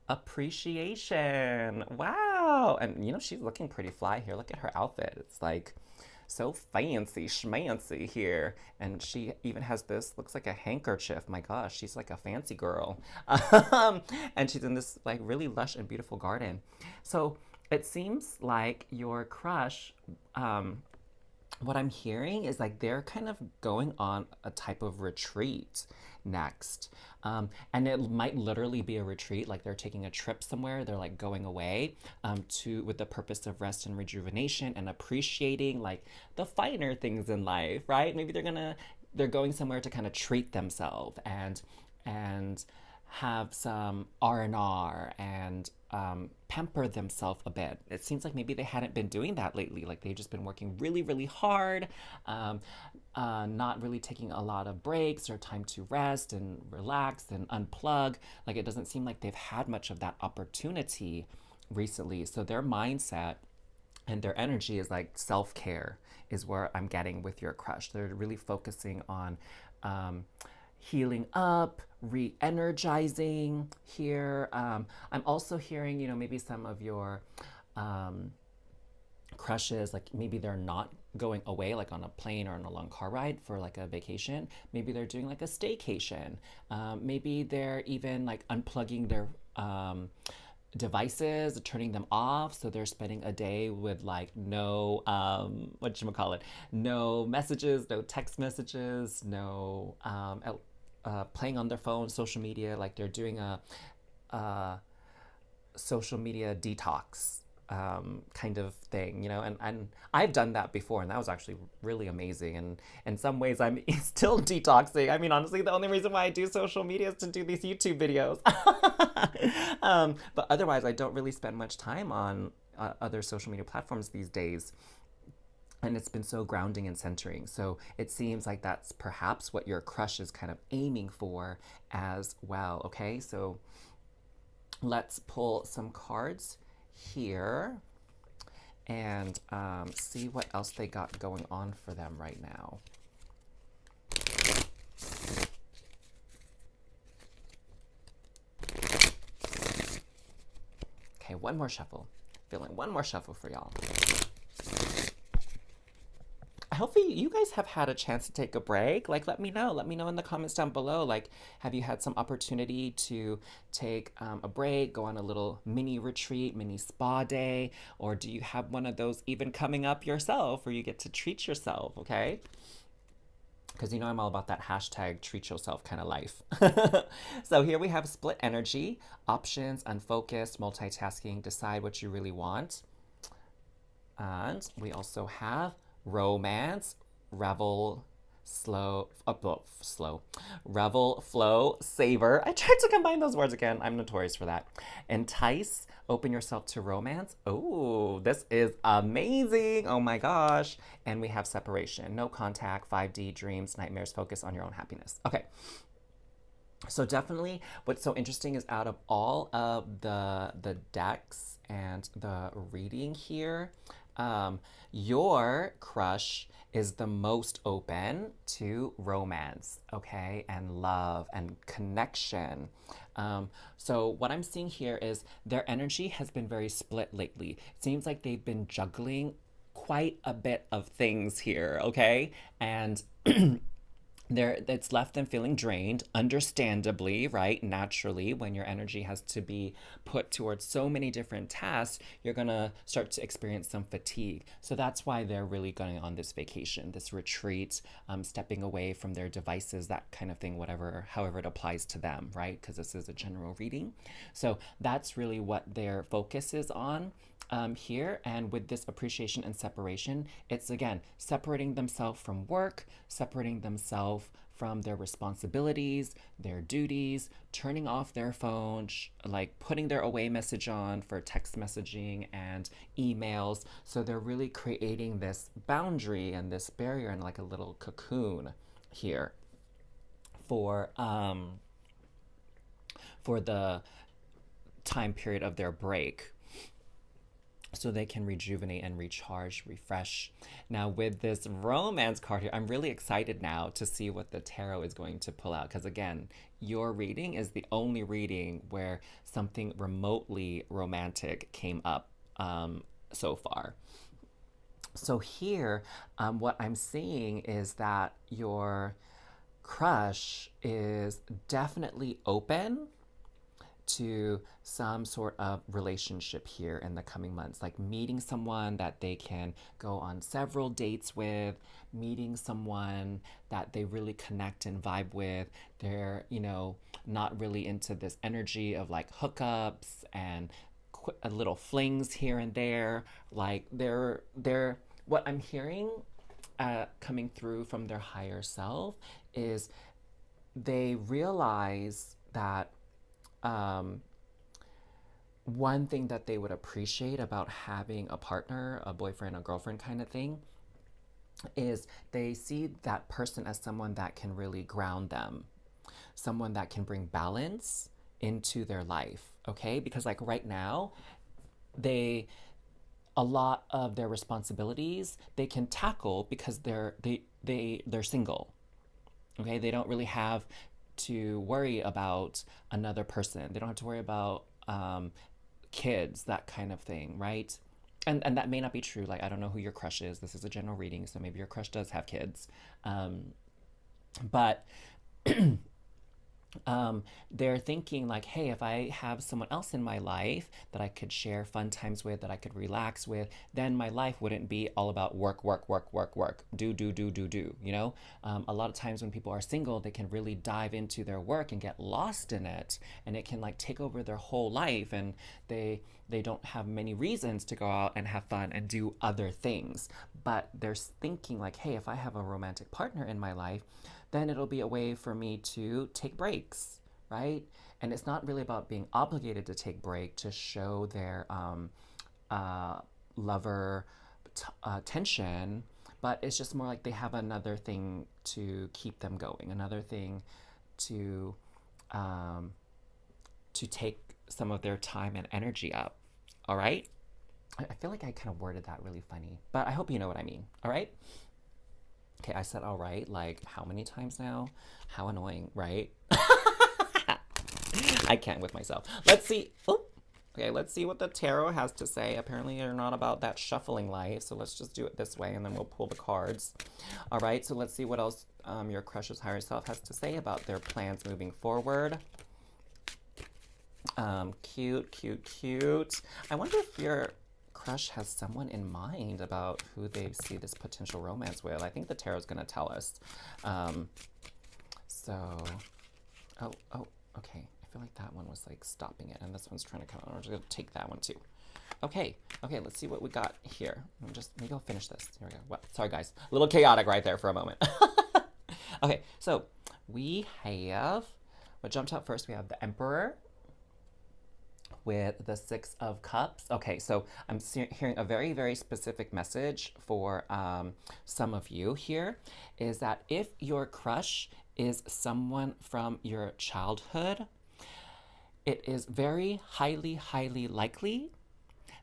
appreciation. Wow. And you know, she's looking pretty fly here. Look at her outfit. It's like so fancy schmancy here. And she even has this, looks like a handkerchief. My gosh, she's like a fancy girl. And she's in this like really lush and beautiful garden. So it seems like your crush, what I'm hearing is like they're kind of going on a type of retreat next. And it might literally be a retreat, like they're taking a trip somewhere, they're like going away with the purpose of rest and rejuvenation and appreciating like the finer things in life, right? Maybe they're going somewhere to kind of treat themselves and have some R&R and pamper themselves a bit. It seems like maybe they hadn't been doing that lately. Like they've just been working really, really hard, not really taking a lot of breaks or time to rest and relax and unplug. Like it doesn't seem like they've had much of that opportunity recently. So their mindset and their energy is like self-care is where I'm getting with your crush. They're really focusing on healing up, re-energizing here. I'm also hearing, you know, maybe some of your crushes, like maybe they're not going away like on a plane or on a long car ride for like a vacation. Maybe they're doing like a staycation. Maybe they're even like unplugging their devices, turning them off, so they're spending a day with like no whatchamacallit, no messages, no text messages, no playing on their phone, social media, like they're doing a social media detox kind of thing, you know, and I've done that before, and that was actually really amazing. And in some ways, I'm still detoxing. I mean, honestly, the only reason why I do social media is to do these YouTube videos. But otherwise, I don't really spend much time on other social media platforms these days. And it's been so grounding and centering. So it seems like that's perhaps what your crush is kind of aiming for as well. Okay, so let's pull some cards here and see what else they got going on for them right now. Okay, one more shuffle. Feeling one more shuffle for y'all. Hopefully you guys have had a chance to take a break. Like, let me know. Let me know in the comments down below. Like, have you had some opportunity to take a break, go on a little mini retreat, mini spa day, or do you have one of those even coming up yourself where you get to treat yourself, okay? Because you know I'm all about that hashtag treat yourself kind of life. So here we have split energy, options, unfocused, multitasking, decide what you really want. And we also have romance, revel, revel, flow, savor. I tried to combine those words again. I'm notorious for that. Entice, open yourself to romance. Oh, this is amazing. Oh my gosh. And we have separation, no contact, 5D, dreams, nightmares, focus on your own happiness. Okay. So definitely what's so interesting is out of all of the decks and the reading here, your crush is the most open to romance, okay, and love and connection. So what I'm seeing here is their energy has been very split lately. It seems like they've been juggling quite a bit of things here, okay? And it's left them feeling drained, understandably, right? Naturally, when your energy has to be put towards so many different tasks, you're gonna start to experience some fatigue. So that's why they're really going on this vacation, this retreat, stepping away from their devices, that kind of thing, whatever, however it applies to them, right? Because this is a general reading. So that's really what their focus is on. Here, and with this appreciation and separation, it's again separating themselves from work, separating themselves from their responsibilities, their duties, turning off their phone, like putting their away message on for text messaging and emails. So they're really creating this boundary and this barrier and like a little cocoon here for the time period of their break, so they can rejuvenate and recharge, refresh. Now with this romance card here, I'm really excited now to see what the tarot is going to pull out, because again, your reading is the only reading where something remotely romantic came up so far. So here, what I'm seeing is that your crush is definitely open to some sort of relationship here in the coming months, like meeting someone that they can go on several dates with, meeting someone that they really connect and vibe with. They're, you know, not really into this energy of like hookups and little flings here and there. Like they're what I'm hearing coming through from their higher self is they realize that one thing that they would appreciate about having a partner, a boyfriend, a girlfriend kind of thing, is they see that person as someone that can really ground them, someone that can bring balance into their life, okay? Because like right now, a lot of their responsibilities they can tackle because they're single, okay? They don't really have to worry about another person. They don't have to worry about kids, that kind of thing, right? And that may not be true. Like, I don't know who your crush is. This is a general reading, so maybe your crush does have kids. But they're thinking like, hey, if I have someone else in my life that I could share fun times with, that I could relax with, then my life wouldn't be all about work, work, work, work, work, do, you know? A lot of times when people are single, they can really dive into their work and get lost in it, and it can like take over their whole life, and they they don't have many reasons to go out and have fun and do other things. But they're thinking like, hey, if I have a romantic partner in my life, then it'll be a way for me to take breaks, right? And it's not really about being obligated to take break to show their uh, lover tension, but it's just more like they have another thing to keep them going, another thing to um, take some of their time and energy up. All right? I feel like I kind of worded that really funny, but I hope you know what I mean. All right? Okay, I said all right like how many times now? How annoying, right? I can't with myself. Let's see. Oh, okay, let's see what the tarot has to say. Apparently, they're not about that shuffling life, so let's just do it this way and then we'll pull the cards. All right, so let's see what else your crush's higher self has to say about their plans moving forward. Cute, cute, cute. I wonder if your crush has someone in mind about who they see this potential romance with. I think the tarot's going to tell us. So, oh, okay. I feel like that one was like stopping it, and this one's trying to come out. I'm just going to take that one too. Okay, let's see what we got here. Maybe I'll finish this. Here we go. Well, sorry guys. A little chaotic right there for a moment. Okay, so we have, what jumped out first, we have the Emperor with the Six of Cups. Okay, so I'm hearing a very, very specific message for some of you here, is that if your crush is someone from your childhood, it is very highly, highly likely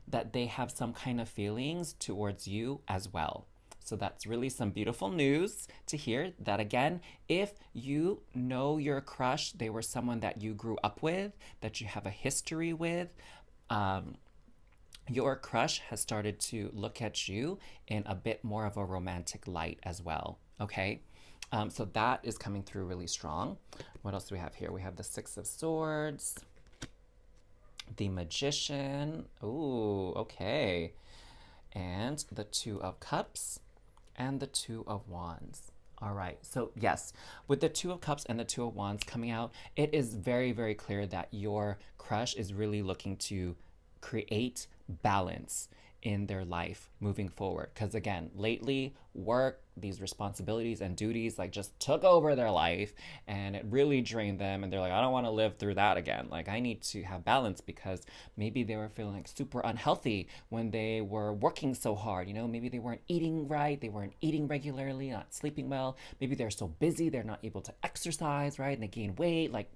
that they have some kind of feelings towards you as well. So that's really some beautiful news to hear that, again, if you know your crush, they were someone that you grew up with, that you have a history with, your crush has started to look at you in a bit more of a romantic light as well, okay? So that is coming through really strong. What else do we have here? We have the Six of Swords, the Magician, ooh, okay, and the Two of Cups, and the Two of Wands. All right, so yes, with the Two of Cups and the Two of Wands coming out, it is very, very clear that your crush is really looking to create balance in their life moving forward. Because again, lately, work, these responsibilities and duties like just took over their life and it really drained them. And they're like, I don't want to live through that again. Like, I need to have balance, because maybe they were feeling like super unhealthy when they were working so hard. You know, maybe they weren't eating right, they weren't eating regularly, not sleeping well. Maybe they're so busy, they're not able to exercise, right? And they gain weight. Like,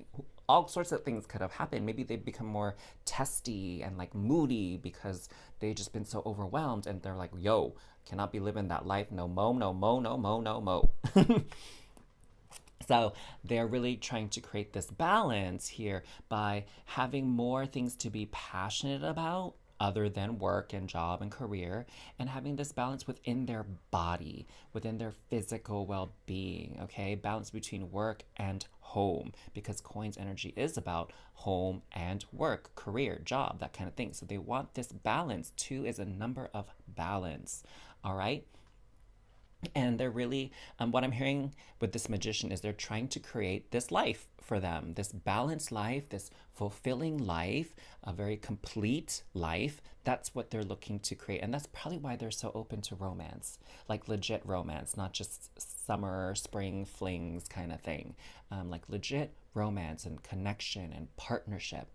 all sorts of things could have happened. Maybe they become more testy and like moody because they've just been so overwhelmed, and they're like, yo, cannot be living that life no mo, no mo, no mo, no mo. So they're really trying to create this balance here by having more things to be passionate about other than work and job and career, and having this balance within their body, within their physical well-being, okay? Balance between work and home, because coin's energy is about home and work, career, job, that kind of thing. So they want this balance. Two is a number of balance, all right? And they're really, what I'm hearing with this Magician is they're trying to create this life for them, this balanced life, this fulfilling life, a very complete life. That's what they're looking to create. And that's probably why they're so open to romance, like legit romance, not just summer, spring flings kind of thing, like legit romance and connection and partnership.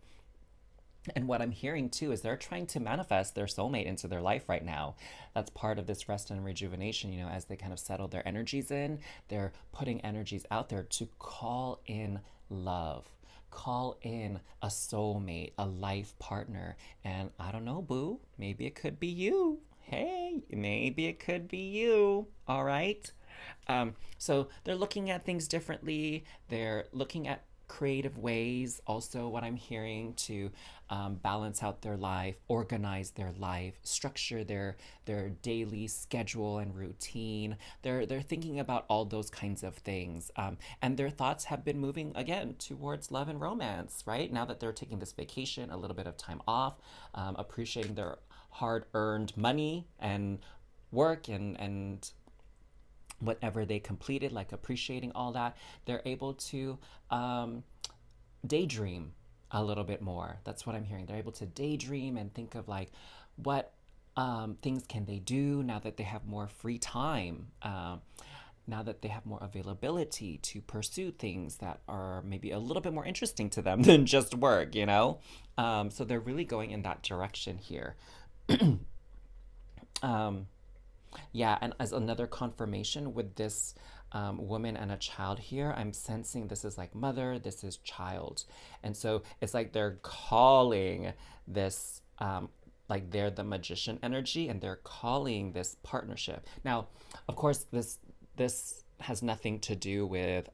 And what I'm hearing too is they're trying to manifest their soulmate into their life right now. That's part of this rest and rejuvenation, you know, as they kind of settle their energies in, they're putting energies out there to call in love, call in a soulmate, a life partner. And I don't know, boo, maybe it could be you. Hey, maybe it could be you. All right. So they're looking at things differently. They're looking at creative ways, also what I'm hearing, to balance out their life, organize their life, structure their daily schedule and routine. They're thinking about all those kinds of things, and their thoughts have been moving again towards love and romance. Right now that they're taking this vacation, a little bit of time off, appreciating their hard-earned money and work and whatever they completed, like appreciating all that, they're able to daydream a little bit more. That's what I'm hearing. They're able to daydream and think of like what things can they do now that they have more free time, now that they have more availability to pursue things that are maybe a little bit more interesting to them than just work, you know? So they're really going in that direction here. Um, yeah, and as another confirmation with this woman and a child here, I'm sensing this is like mother, this is child. And so it's like they're calling this, like they're the magician energy and they're calling this partnership. Now, of course, this has nothing to do with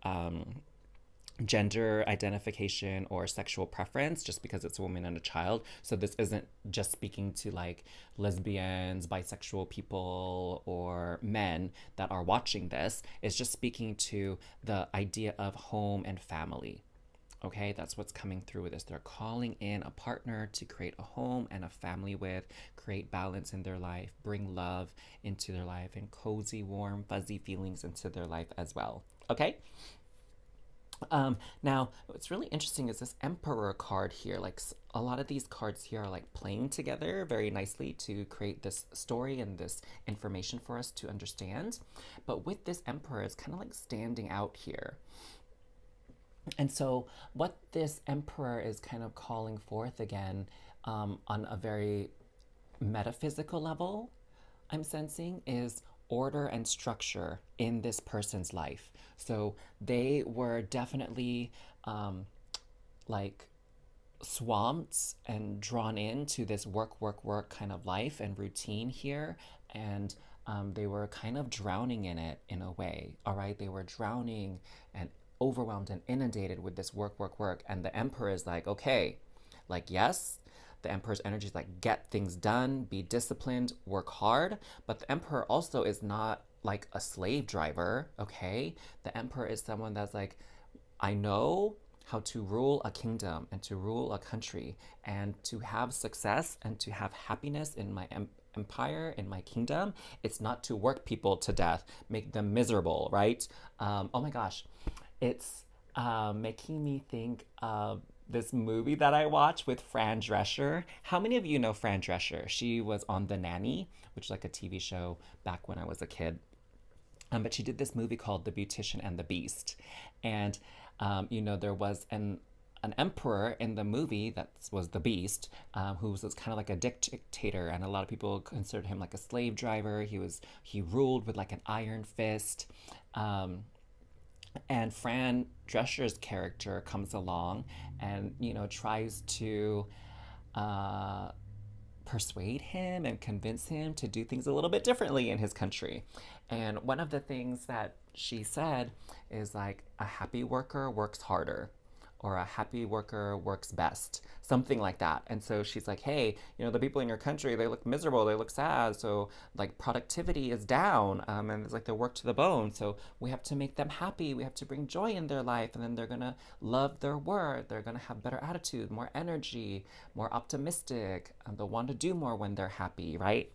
gender identification or sexual preference just because it's a woman and a child. So this isn't just speaking to like lesbians, bisexual people, or men that are watching this. It's just speaking to the idea of home and family. Okay, that's what's coming through with this. They're calling in a partner to create a home and a family with, create balance in their life, bring love into their life, and cozy, warm, fuzzy feelings into their life as well. Okay? Now, what's really interesting is this Emperor card here. Like a lot of these cards here are like playing together very nicely to create this story and this information for us to understand. But with this Emperor, it's kind of like standing out here. And so, what this Emperor is kind of calling forth again on a very metaphysical level, I'm sensing, is order and structure in this person's life. So they were definitely like swamped and drawn into this work, work, work kind of life and routine here. And they were kind of drowning in it in a way. All right. They were drowning and overwhelmed and inundated with this work, work, work. And the Emperor is like, okay, like, yes, the Emperor's energy is like, get things done, be disciplined, work hard. But the Emperor also is not like a slave driver, okay? The Emperor is someone that's like, I know how to rule a kingdom and to rule a country and to have success and to have happiness in my empire, in my kingdom. It's not to work people to death, make them miserable, right? Oh my gosh. It's making me think of this movie that I watched with Fran Drescher. How many of you know Fran Drescher? She was on The Nanny, which is like a TV show back when I was a kid. But she did this movie called The Beautician and the Beast. And, there was an emperor in the movie that was the Beast, who was kind of like a dictator, and a lot of people considered him like a slave driver. He ruled with like an iron fist. And Fran Drescher's character comes along and, tries to persuade him and convince him to do things a little bit differently in his country. And one of the things that she said is like, a happy worker works harder, or a happy worker works best, something like that. And so she's like, hey, the people in your country, they look miserable, they look sad, so like productivity is down, and it's like they work to the bone, so we have to make them happy, we have to bring joy in their life, and then they're gonna love their work, they're gonna have better attitude, more energy, more optimistic, they'll want to do more when they're happy, right?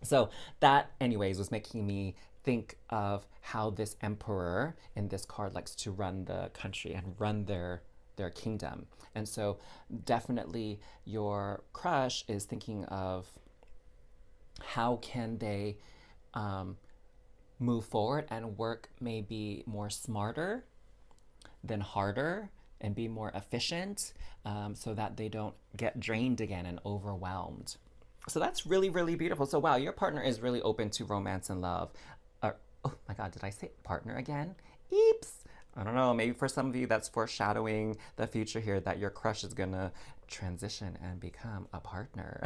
So that, anyways, was making me think of how this emperor in this card likes to run the country and run their kingdom. And so definitely your crush is thinking of how can they move forward and work maybe more smarter than harder and be more efficient, so that they don't get drained again and overwhelmed. So that's really, really beautiful. So wow, your partner is really open to romance and love. Oh my God, did I say partner again? Eeps. I don't know, maybe for some of you that's foreshadowing the future here, that your crush is gonna transition and become a partner,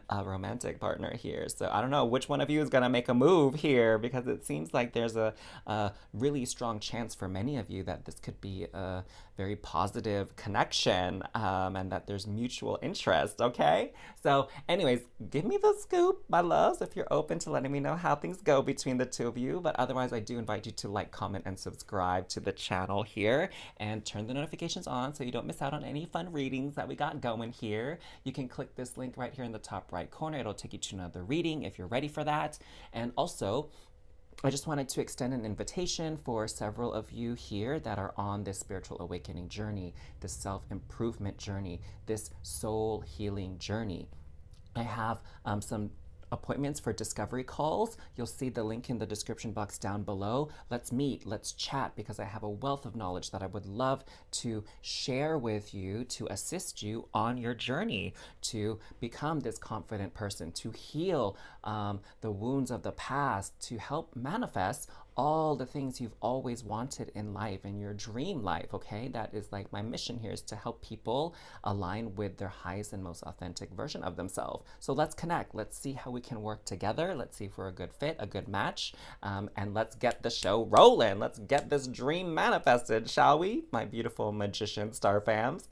a romantic partner here. So I don't know which one of you is gonna make a move here, because it seems like there's a really strong chance for many of you that this could be a very positive connection, and that there's mutual interest, okay? So anyways, give me the scoop, my loves, if you're open to letting me know how things go between the two of you. But otherwise, I do invite you to like, comment, and subscribe to the channel here, and turn the notifications on so you don't miss out on any fun readings that we got going here. You can click this link right here in the top right corner. It'll take you to another reading if you're ready for that. And also, I just wanted to extend an invitation for several of you here that are on this spiritual awakening journey, this self-improvement journey, this soul healing journey. I have some appointments for discovery calls. You'll see the link in the description box down below. Let's meet, let's chat, because I have a wealth of knowledge that I would love to share with you to assist you on your journey to become this confident person, to heal the wounds of the past, to help manifest all the things you've always wanted in life, in your dream life, okay? That is like my mission here, is to help people align with their highest and most authentic version of themselves. So let's connect. Let's see how we can work together. Let's see if we're a good fit, a good match, and let's get the show rolling. Let's get this dream manifested, shall we? My beautiful magician star fams.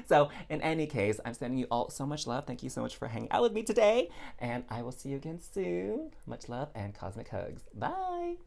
So in any case, I'm sending you all so much love. Thank you so much for hanging out with me today, and I will see you again soon. Much love and cosmic hugs. Bye.